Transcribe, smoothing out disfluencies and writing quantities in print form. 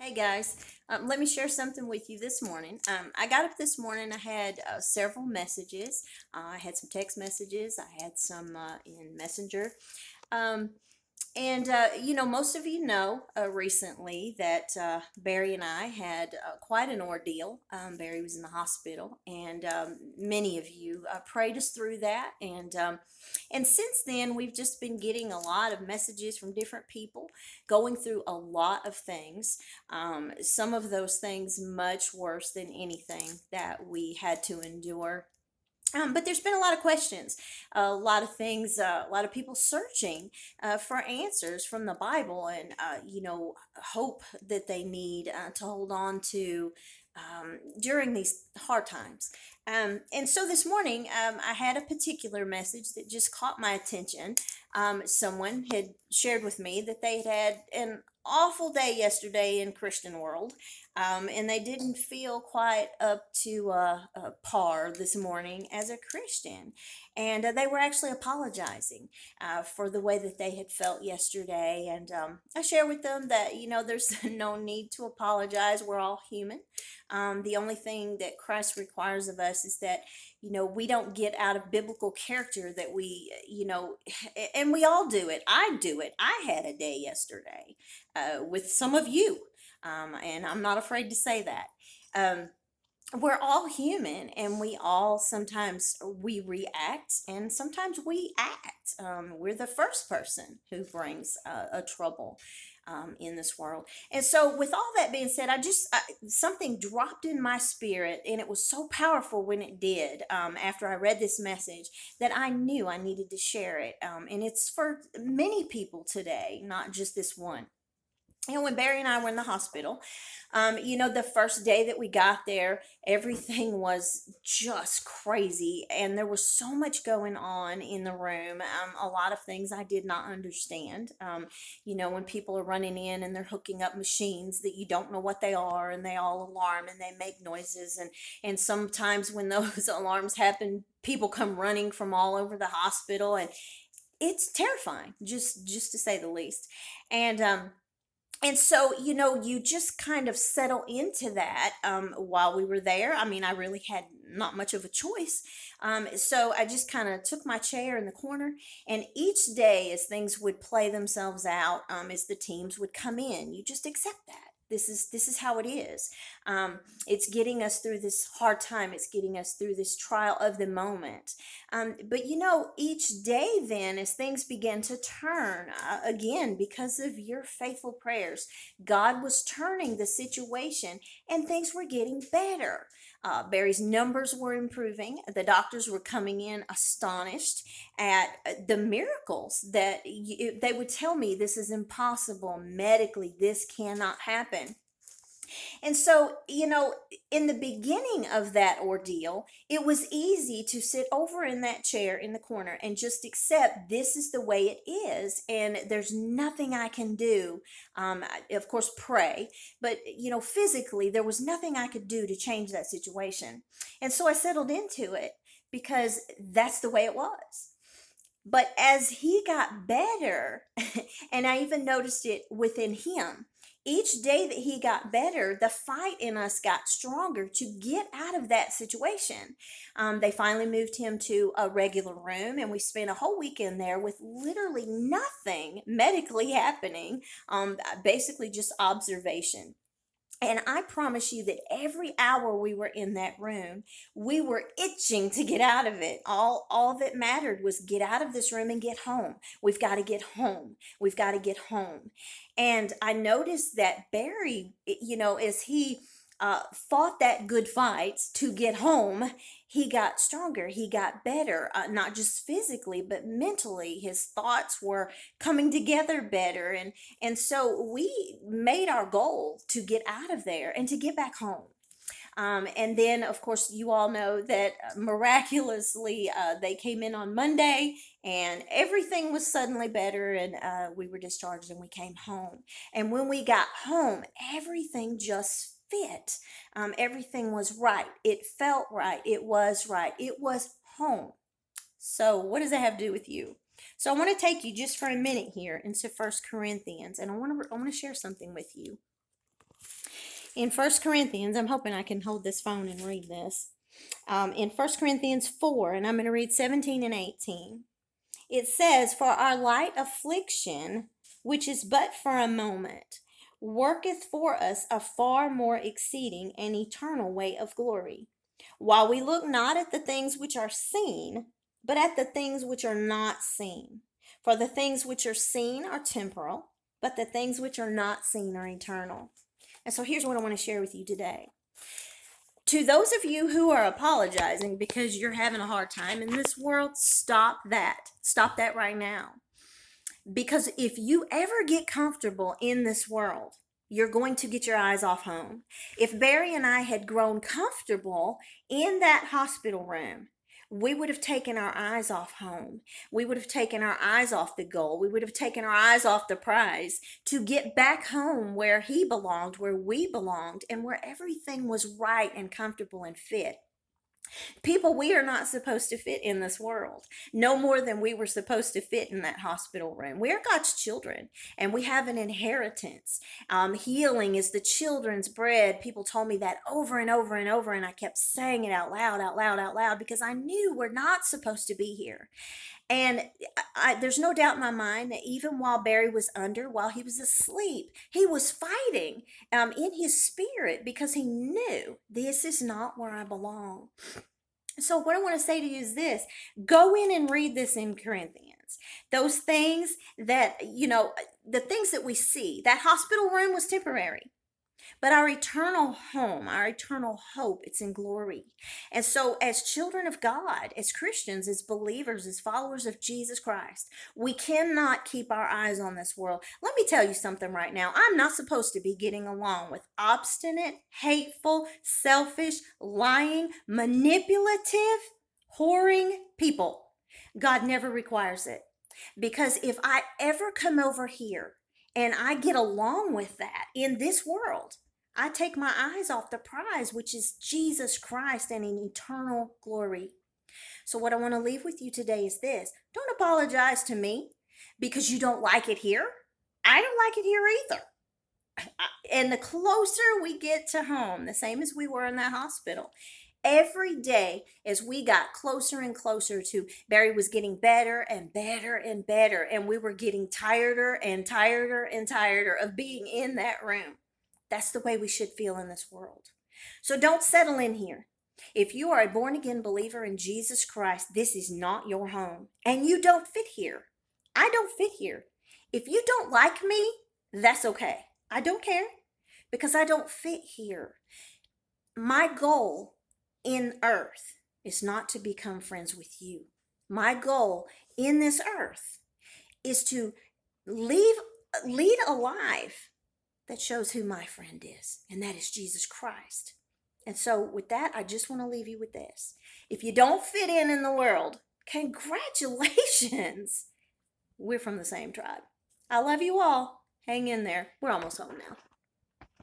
Hey guys, let me share something with you this morning. I got up this morning, I had several messages. I had some text messages, I had some in Messenger. Um, most of you know recently that Barry and I had quite an ordeal. Barry was in the hospital, and many of you prayed us through that. And since then, we've just been getting a lot of messages from different people going through a lot of things. Some of those things much worse than anything that we had to endure. But there's been a lot of questions, a lot of things, a lot of people searching for answers from the Bible, and hope that they need to hold on to during these hard times. And so this morning, I had a particular message that just caught my attention. Someone had shared with me that they had an awful day yesterday in Christian world, and they didn't feel quite up to par this morning as a Christian. And they were actually apologizing for the way that they had felt yesterday. And I share with them that, there's no need to apologize. We're all human. The only thing that Christ requires of us is that, we don't get out of biblical character that and we all do it. I do it. I had a day yesterday with some of you. And I'm not afraid to say that. Um, we're all human, and we all sometimes we react and sometimes we act. We're the first person who brings a trouble in this world. And so with all that being said, something dropped in my spirit, and it was so powerful when it did, after I read this message, that I knew I needed to share it. And it's for many people today, not just this one. When Barry and I were in the hospital, the first day that we got there, everything was just crazy. And there was so much going on in the room. A lot of things I did not understand. When people are running in and they're hooking up machines that you don't know what they are, and they all alarm and they make noises. And sometimes when those alarms happen, people come running from all over the hospital. And it's terrifying, just to say the least. And, and so, you just kind of settle into that while we were there. I mean, I really had not much of a choice. So I just kind of took my chair in the corner, and each day, as things would play themselves out, as the teams would come in, you just accept that. This is how it is. It's getting us through this hard time. It's getting us through this trial of the moment. But each day, then, as things began to turn, again, because of your faithful prayers, God was turning the situation, and things were getting better. Barry's numbers were improving. The doctors were coming in astonished at the miracles that they would tell me, this is impossible medically, this cannot happen. And so, in the beginning of that ordeal, it was easy to sit over in that chair in the corner and just accept this is the way it is, and there's nothing I can do. Of course, pray, but physically, there was nothing I could do to change that situation. And so I settled into it because that's the way it was. But as he got better, and I even noticed it within him, each day that he got better, the fight in us got stronger to get out of that situation. They finally moved him to a regular room, and we spent a whole weekend there with literally nothing medically happening, basically just observation. And I promise you that every hour we were in that room, we were itching to get out of it. All that mattered was get out of this room and get home. We've got to get home. We've got to get home. And I noticed that Barry, as he fought that good fight to get home, he got stronger. He got better, not just physically, but mentally. His thoughts were coming together better. And so we made our goal to get out of there and to get back home. And then, of course, you all know that miraculously they came in on Monday, and everything was suddenly better, and we were discharged and we came home. And when we got home, everything just fit. Everything was right. It felt right. It was right. It was home. So, what does that have to do with you? So, I want to take you just for a minute here into First Corinthians, and I want to share something with you. In First Corinthians, I'm hoping I can hold this phone and read this. In First Corinthians 4, and I'm going to read 17 and 18. It says, "For our light affliction, which is but for a moment, worketh for us a far more exceeding and eternal weight of glory, while we look not at the things which are seen, but at the things which are not seen. For the things which are seen are temporal, but the things which are not seen are eternal." And so here's what I want to share with you today. To those of you who are apologizing because you're having a hard time in this world, stop that. Stop that right now. Because if you ever get comfortable in this world, you're going to get your eyes off home. If Barry and I had grown comfortable in that hospital room, we would have taken our eyes off home. We would have taken our eyes off the goal. We would have taken our eyes off the prize to get back home where he belonged, where we belonged, and where everything was right and comfortable and fit. People, we are not supposed to fit in this world, no more than we were supposed to fit in that hospital room. We are God's children, and we have an inheritance. Healing is the children's bread. People told me that over and over and over, and I kept saying it out loud, out loud, out loud, because I knew we're not supposed to be here. And there's no doubt in my mind that even while Barry was while he was asleep, he was fighting in his spirit because he knew this is not where I belong. So what I want to say to you is this: go in and read this in Corinthians. Those things that, the things that we see, that hospital room was temporary. But our eternal home, our eternal hope, it's in glory. And so, as children of God, as Christians, as believers, as followers of Jesus Christ, we cannot keep our eyes on this world. Let me tell you something right now. I'm not supposed to be getting along with obstinate, hateful, selfish, lying, manipulative, whoring people. God never requires it. Because if I ever come over here and I get along with that in this world, I take my eyes off the prize, which is Jesus Christ and in eternal glory. So what I want to leave with you today is this: don't apologize to me because you don't like it here. I don't like it here either. And the closer we get to home, the same as we were in that hospital, every day as we got closer and closer to Barry was getting better and better and better, and we were getting tireder and tireder and tireder of being in that room. That's the way we should feel in this world. So don't settle in here. If you are a born again believer in Jesus Christ, this is not your home, and you don't fit here. I don't fit here. If you don't like me, that's okay. I don't care, because I don't fit here. My goal in earth is not to become friends with you. My goal in this earth is to lead a life that shows who my friend is, and that is Jesus Christ. And so with that, I just want to leave you with this: if you don't fit in the world, congratulations. We're from the same tribe. I love you all. Hang in there. We're almost home now.